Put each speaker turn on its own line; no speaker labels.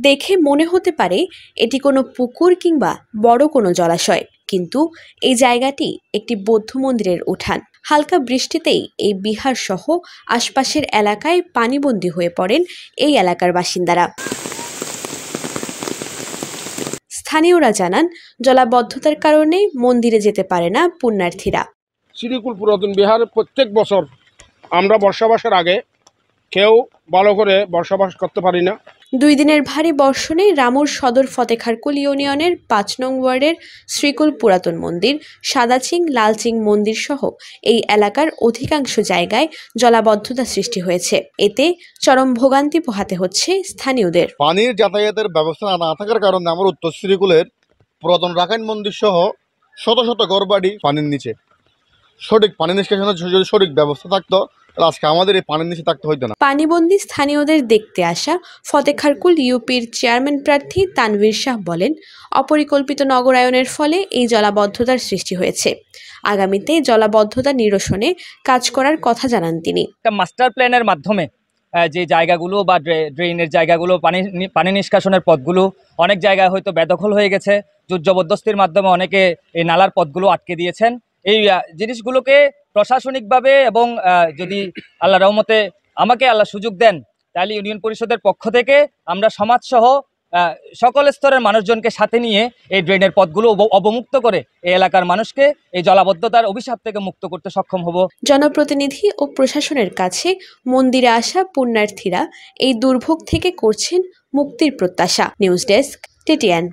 দেখে মনে হতে পারে এটি কোনো পুকুর কিংবা বড় কোনো জলাশয়, কিন্তু এই জায়গাটি একটি বৌদ্ধ মন্দিরের উঠান। হালকা বৃষ্টিতেই এই বিহার সহ আশপাশের এলাকায় পানিবন্দী হয়ে পড়েন এই এলাকার বাসিন্দারা। স্থানীয়রা জানান, জলাবদ্ধতার কারণে মন্দিরে যেতে পারে না পুণ্যার্থীরা।
শ্রীকুল পুরাতন বিহারে প্রত্যেক বছর আমরা বর্ষাবাসের আগে কেউ ভালো করে বসবাস করতে পারি না।
2 দিনের ভারী বর্ষণে রামুর সদর ফতেখারকুল ইউনিয়নের 5 নং ওয়ার্ডের শ্রীকুল পুরাতন মন্দির, সাদাচিং, লালচিং মন্দির সহ এই এলাকার অধিকাংশ জায়গায় জলাবদ্ধতা সৃষ্টি হয়েছে। এতে চরম ভোগান্তি পোহাতে হচ্ছে স্থানীয়দের।
পানির যাতায়াতের ব্যবস্থা না থাকার কারণে আমার উত্তর শ্রীকুলের পুরাতন রাখাইন মন্দির সহ শত শত ঘরবাড়ি পানির নিচে। সঠিক পানি নিষ্কাশনের যদি সঠিক ব্যবস্থা থাকতো, আজকে আমাদের এই পানির নিচে থাকতে হইতো না।
পানিবন্দী স্থানীয়দের দেখতে আসা ফতেখারকুল ইউপির চেয়ারম্যান প্রার্থী তানভীর শাহ বলেন, অপরিকল্পিত নগরায়নের ফলে এই জলাবদ্ধতার সৃষ্টি হয়েছে। আগামীতে জলাবদ্ধতা নিরসনে কাজ করার কথা জানান তিনি।
একটা মাস্টার প্ল্যানের মাধ্যমে যে জায়গাগুলো বা ড্রেনের জায়গাগুলো, পানি নিষ্কাশনের পথগুলো অনেক জায়গায় হয়তো বেদখল হয়ে গেছে, জোর জবরদস্তির মাধ্যমে অনেকে এই নালার পথগুলো আটকে দিয়েছেন। এই জিনিসগুলোকে প্রশাসনিকভাবে এবং যদি আল্লাহ রহমতে আমাকে আল্লাহ সুযোগ দেন, তাহলে ইউনিয়ন পরিষদের পক্ষ থেকে আমরা সমাজসহ সকল স্তরের মানুষজনকে সাথে নিয়ে এই ড্রেনের পথগুলো অবমুক্ত করে এই এলাকার মানুষকে এই জলাবদ্ধতার অভিশাপ থেকে মুক্ত করতে সক্ষম হব।
জনপ্রতিনিধি ও প্রশাসনের কাছে মন্দিরে আসা পুণ্যার্থীরা এই দুর্ভোগ থেকে করছেন মুক্তির প্রত্যাশা। News desk, TTN.